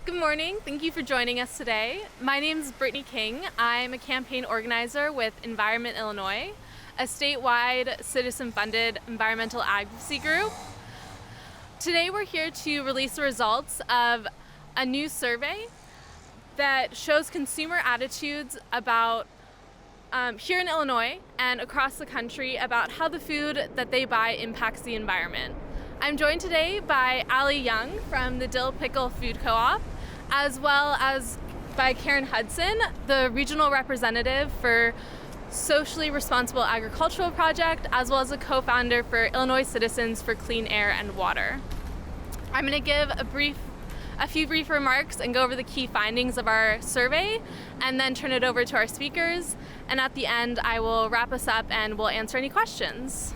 Good morning. Thank you for joining us today. My name is Brittany King. I'm a campaign organizer with Environment Illinois, a statewide citizen-funded environmental advocacy group. Today we're here to release the results of a new survey that shows consumer attitudes about here in Illinois and across the country about how the food that they buy impacts the environment. I'm joined today by Allie Young from the Dill, Pickle food co-op, as well as by Karen Hudson, the regional representative for Socially Responsible Agricultural Project, as well as a co-founder for Illinois Citizens for Clean Air and Water. I'm going to give a few brief remarks and go over the key findings of our survey, and then turn it over to our speakers. And at the end, I will wrap us up and we'll answer any questions.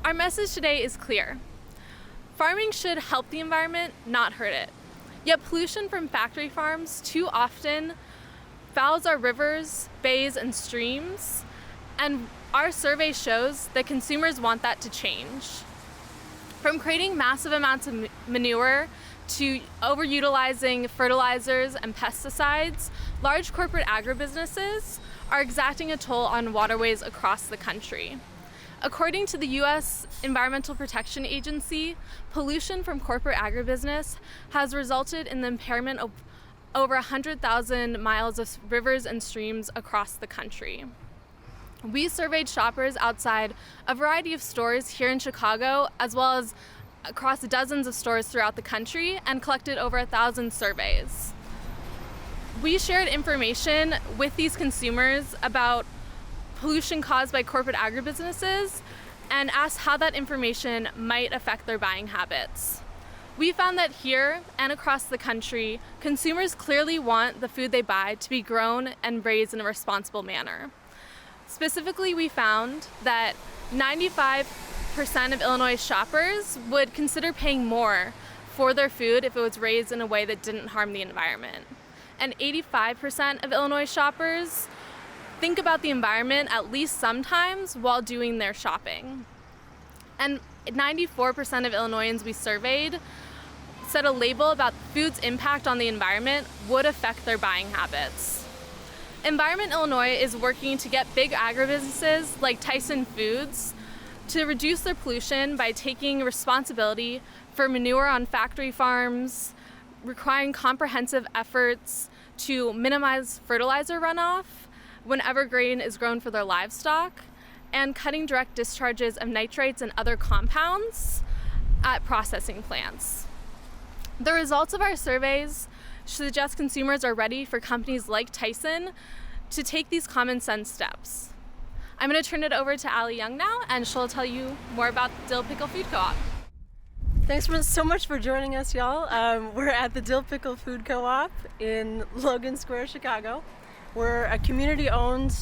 Our message today is clear. Farming should help the environment, not hurt it. Yet pollution from factory farms too often fouls our rivers, bays, and streams, and our survey shows that consumers want that to change. From creating massive amounts of manure to overutilizing fertilizers and pesticides, large corporate agribusinesses are exacting a toll on waterways across the country. According to the U.S. Environmental Protection Agency, pollution from corporate agribusiness has resulted in the impairment of over 100,000 miles of rivers and streams across the country. We surveyed shoppers outside a variety of stores here in Chicago, as well as across dozens of stores throughout the country, and collected over 1,000 surveys. We shared information with these consumers about pollution caused by corporate agribusinesses and asked how that information might affect their buying habits. We found that here and across the country, consumers clearly want the food they buy to be grown and raised in a responsible manner. Specifically, we found that 95% of Illinois shoppers would consider paying more for their food if it was raised in a way that didn't harm the environment. And 85% of Illinois shoppers think about the environment at least sometimes while doing their shopping. And 94% of Illinoisans we surveyed said a label about food's impact on the environment would affect their buying habits. Environment Illinois is working to get big agribusinesses like Tyson Foods to reduce their pollution by taking responsibility for manure on factory farms, requiring comprehensive efforts to minimize fertilizer runoff whenever grain is grown for their livestock, and cutting direct discharges of nitrates and other compounds at processing plants. The results of our surveys suggest consumers are ready for companies like Tyson to take these common sense steps. I'm going to turn it over to Allie Young now, and she'll tell you more about Dill Pickle Food Co-op. Thanks so much for joining us, y'all. We're at the Dill Pickle Food Co-op in Logan Square, Chicago. We're a community-owned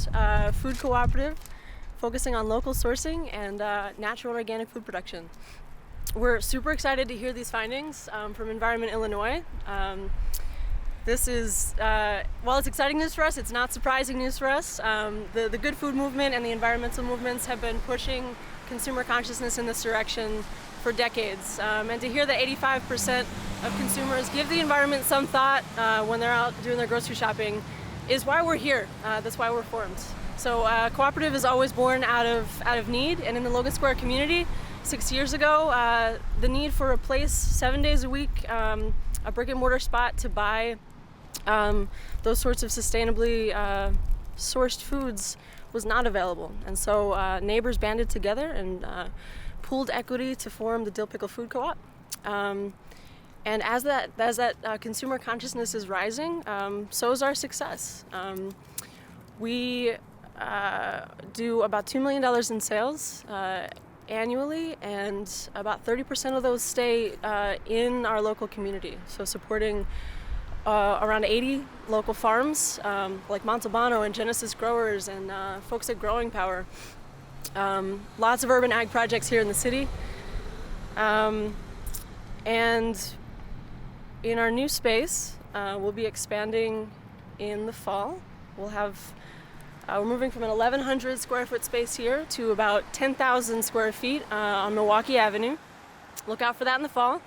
food cooperative focusing on local sourcing and natural and organic food production. We're super excited to hear these findings from Environment Illinois. This is, while it's exciting news for us, it's not surprising news for us. The good food movement and the environmental movements have been pushing consumer consciousness in this direction for decades. And to hear that 85% of consumers give the environment some thought when they're out doing their grocery shopping is why we're here. That's why we're formed. So Cooperative is always born out of need, and in the Logan Square community, 6 years ago, the need for a place 7 days a week, a brick and mortar spot to buy those sorts of sustainably sourced foods was not available. And so neighbors banded together and pooled equity to form the Dill Pickle Food Co-op. And as that consumer consciousness is rising, so is our success. We do about $2 million in sales annually, and about 30% of those stay in our local community. So supporting around 80 local farms like Montalbano and Genesis Growers and folks at Growing Power. Lots of urban ag projects here in the city. And in our new space, we'll be expanding in the fall. We'll have we're moving from an 1,100 square foot space here to about 10,000 square feet on Milwaukee Avenue. Look out for that in the fall.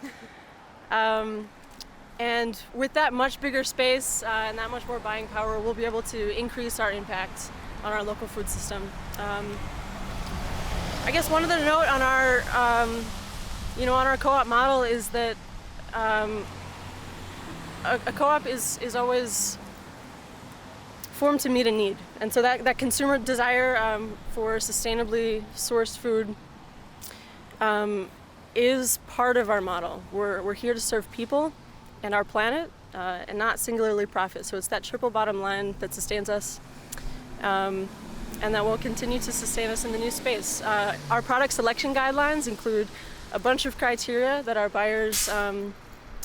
And with that much bigger space and that much more buying power, we'll be able to increase our impact on our local food system. I guess one other note on our, on our co-op model is that a co-op is always formed to meet a need, and so that consumer desire for sustainably sourced food is part of our model. We're here to serve people and our planet, and not singularly profit. So it's that triple bottom line that sustains us, and that will continue to sustain us in the new space. Our product selection guidelines include a bunch of criteria that our buyers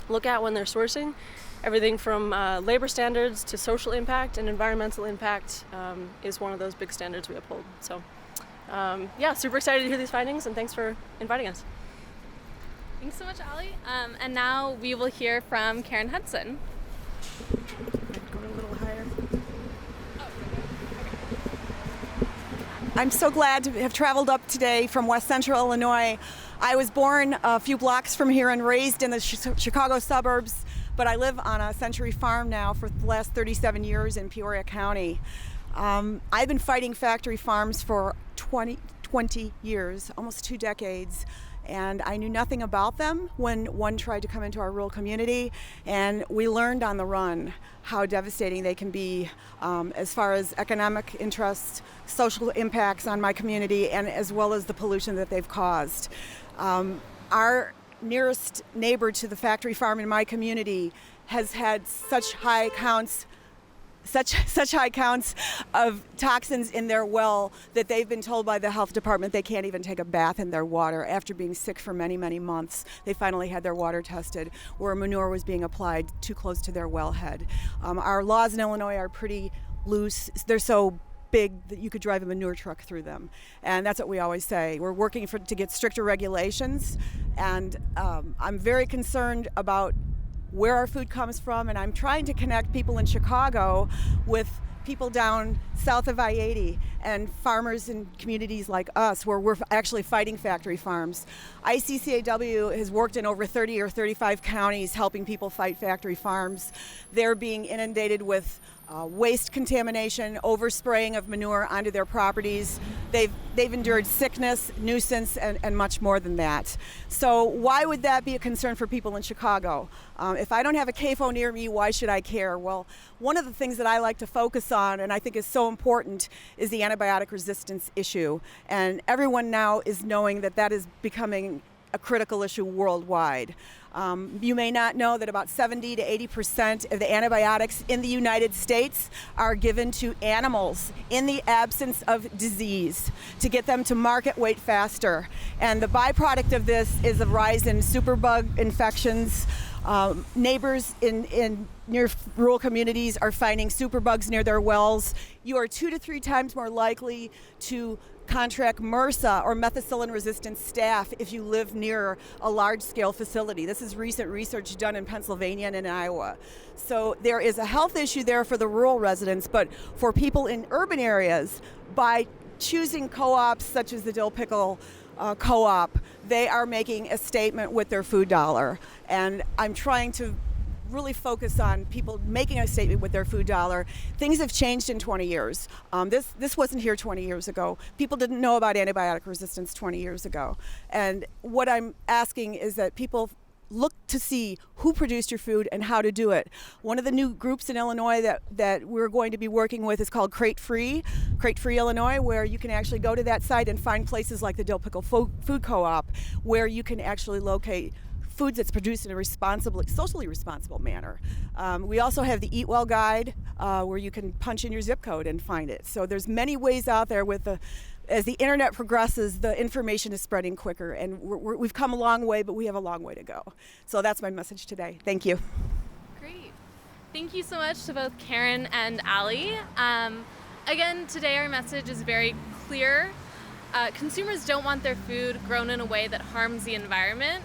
look at when they're sourcing. Everything from labor standards to social impact and environmental impact is one of those big standards we uphold. So super excited to hear these findings, and thanks for inviting us. Thanks so much, Allie. And now we will hear from Karen Hudson. Go a little higher. I'm so glad to have traveled up today from West Central Illinois. I was born a few blocks from here and raised in the Chicago suburbs, but I live on a Century Farm now for the last 37 years in Peoria County. I've been fighting factory farms for 20 years, almost 2 decades. And I knew nothing about them when one tried to come into our rural community, and we learned on the run how devastating they can be as far as economic interests, social impacts on my community, and as well as the pollution that they've caused. Our nearest neighbor to the factory farm in my community has had such high counts of toxins in their well that they've been told by the health department they can't even take a bath in their water. After being sick for many, many months, they finally had their water tested where manure was being applied too close to their wellhead. Our laws in Illinois are pretty loose. They're so big that you could drive a manure truck through them, and that's what we always say. We're working to get stricter regulations, and I'm very concerned about where our food comes from, and I'm trying to connect people in Chicago with people down south of I-80 and farmers in communities like us where we're actually fighting factory farms. ICCAW has worked in over 30 or 35 counties helping people fight factory farms. They're being inundated with waste contamination, overspraying of manure onto their properties. They've endured sickness, nuisance, and much more than that. So why would that be a concern for people in Chicago? If I don't have a CAFO near me, why should I care? Well, one of the things that I like to focus on, and I think is so important, is the antibiotic resistance issue. And everyone now is knowing that that is becoming a critical issue worldwide. You may not know that about 70 to 80% of the antibiotics in the United States are given to animals in the absence of disease to get them to market weight faster. And the byproduct of this is a rise in superbug infections. Neighbors in near rural communities are finding superbugs near their wells. You are 2 to 3 times more likely to contract MRSA or methicillin-resistant staph if you live near a large-scale facility. This is recent research done in Pennsylvania and in Iowa. So there is a health issue there for the rural residents, but for people in urban areas, by choosing co-ops such as the Dill Pickle co-op, they are making a statement with their food dollar. And I'm trying to really focus on people making a statement with their food dollar. Things have changed in 20 years. This wasn't here 20 years ago. People didn't know about antibiotic resistance 20 years ago. And what I'm asking is that people look to see who produced your food and how to do it. One of the new groups in Illinois that we're going to be working with is called Crate Free Illinois, where you can actually go to that site and find places like the Dill Pickle Food Co-op, where you can actually locate foods that's produced in a socially responsible manner. We also have the Eat Well guide, where you can punch in your zip code and find it. So there's many ways out there as the internet progresses, the information is spreading quicker, and we've come a long way, but we have a long way to go. So that's my message today. Thank you. Great. Thank you so much to both Karen and Allie. Again, today our message is very clear. Consumers don't want their food grown in a way that harms the environment.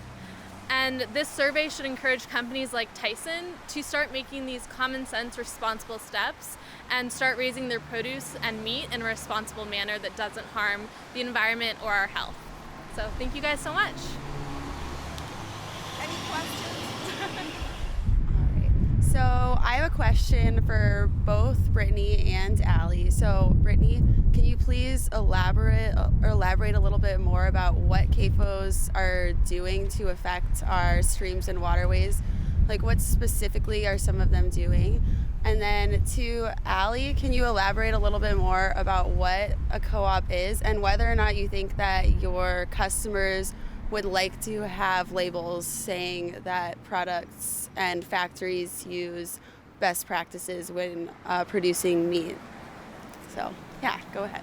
And this survey should encourage companies like Tyson to start making these common sense, responsible steps and start raising their produce and meat in a responsible manner that doesn't harm the environment or our health. So thank you guys so much. Any questions? I have a question for both Brittany and Allie. So, Brittany, can you please elaborate a little bit more about what CAFOs are doing to affect our streams and waterways? Like, what specifically are some of them doing? And then to Allie, can you elaborate a little bit more about what a co-op is and whether or not you think that your customers would like to have labels saying that products and factories use best practices when producing meat? So, yeah, go ahead.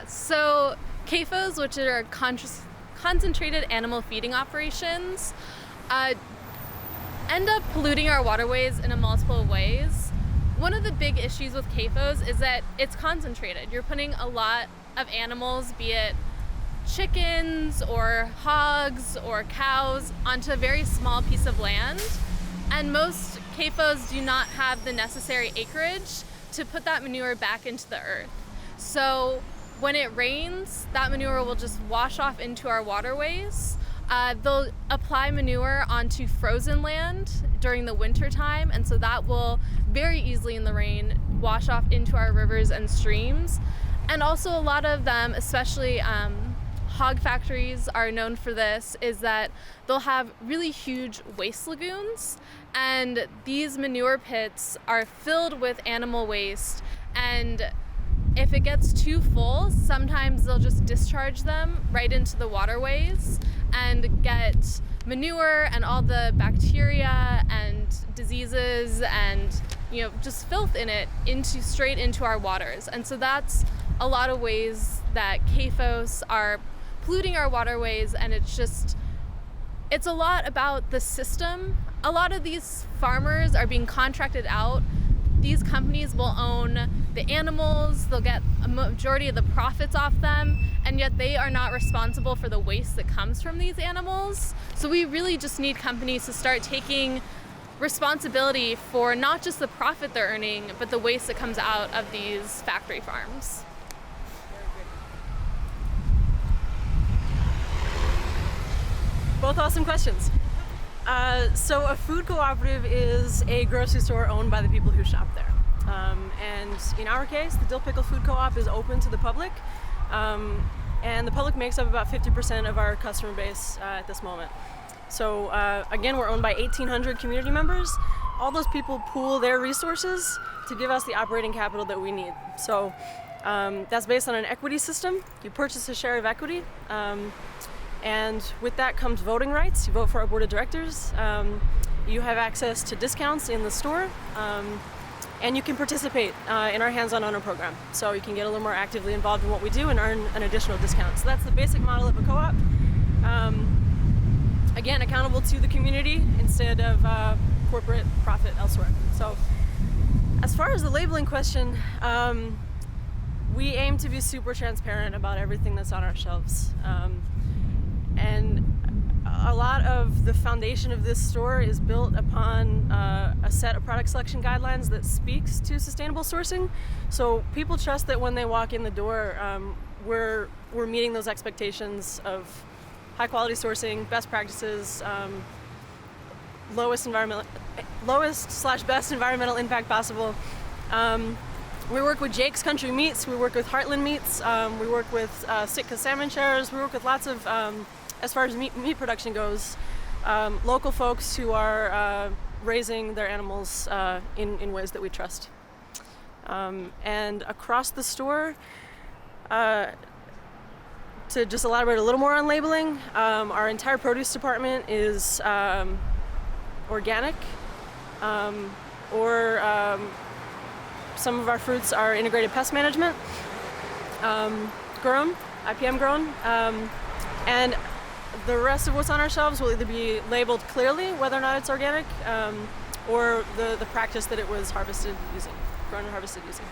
So CAFOs, which are concentrated animal feeding operations, end up polluting our waterways in a multiple of ways. One of the big issues with CAFOs is that it's concentrated. You're putting a lot of animals, be it chickens or hogs or cows, onto a very small piece of land, and most CAFOs do not have the necessary acreage to put that manure back into the earth. So when it rains, that manure will just wash off into our waterways. They'll apply manure onto frozen land during the winter time, and so that will very easily in the rain wash off into our rivers and streams. And also a lot of them, especially hog factories, are known for this, is that they'll have really huge waste lagoons, and these manure pits are filled with animal waste, and if it gets too full, sometimes they'll just discharge them right into the waterways and get manure and all the bacteria and diseases and just filth in it straight into our waters. And so that's a lot of ways that CAFOs are polluting our waterways, and it's a lot about the system. A lot of these farmers are being contracted out. These companies will own the animals, they'll get a majority of the profits off them, and yet they are not responsible for the waste that comes from these animals. So we really just need companies to start taking responsibility for not just the profit they're earning, but the waste that comes out of these factory farms. Both awesome questions. So a food cooperative is a grocery store owned by the people who shop there. And in our case, the Dill Pickle Food Co-op is open to the public. And the public makes up about 50% of our customer base at this moment. So again, we're owned by 1,800 community members. All those people pool their resources to give us the operating capital that we need. So that's based on an equity system. You purchase a share of equity. And with that comes voting rights. You vote for our board of directors. You have access to discounts in the store. And you can participate in our hands-on owner program. So you can get a little more actively involved in what we do and earn an additional discount. So that's the basic model of a co-op. Again, accountable to the community instead of corporate profit elsewhere. So as far as the labeling question, we aim to be super transparent about everything that's on our shelves. And a lot of the foundation of this store is built upon a set of product selection guidelines that speaks to sustainable sourcing. So people trust that when they walk in the door, we're meeting those expectations of high quality sourcing, best practices, lowest/best environmental impact possible. We work with Jake's Country Meats, we work with Heartland Meats, we work with Sitka Salmon Shares, we work with lots of, as far as meat production goes, local folks who are raising their animals in ways that we trust. And across the store, to just elaborate a little more on labeling, our entire produce department is organic, or some of our fruits are integrated pest management, grown, IPM grown, and the rest of what's on our shelves will either be labeled clearly whether or not it's organic, or the practice that it was grown and harvested using.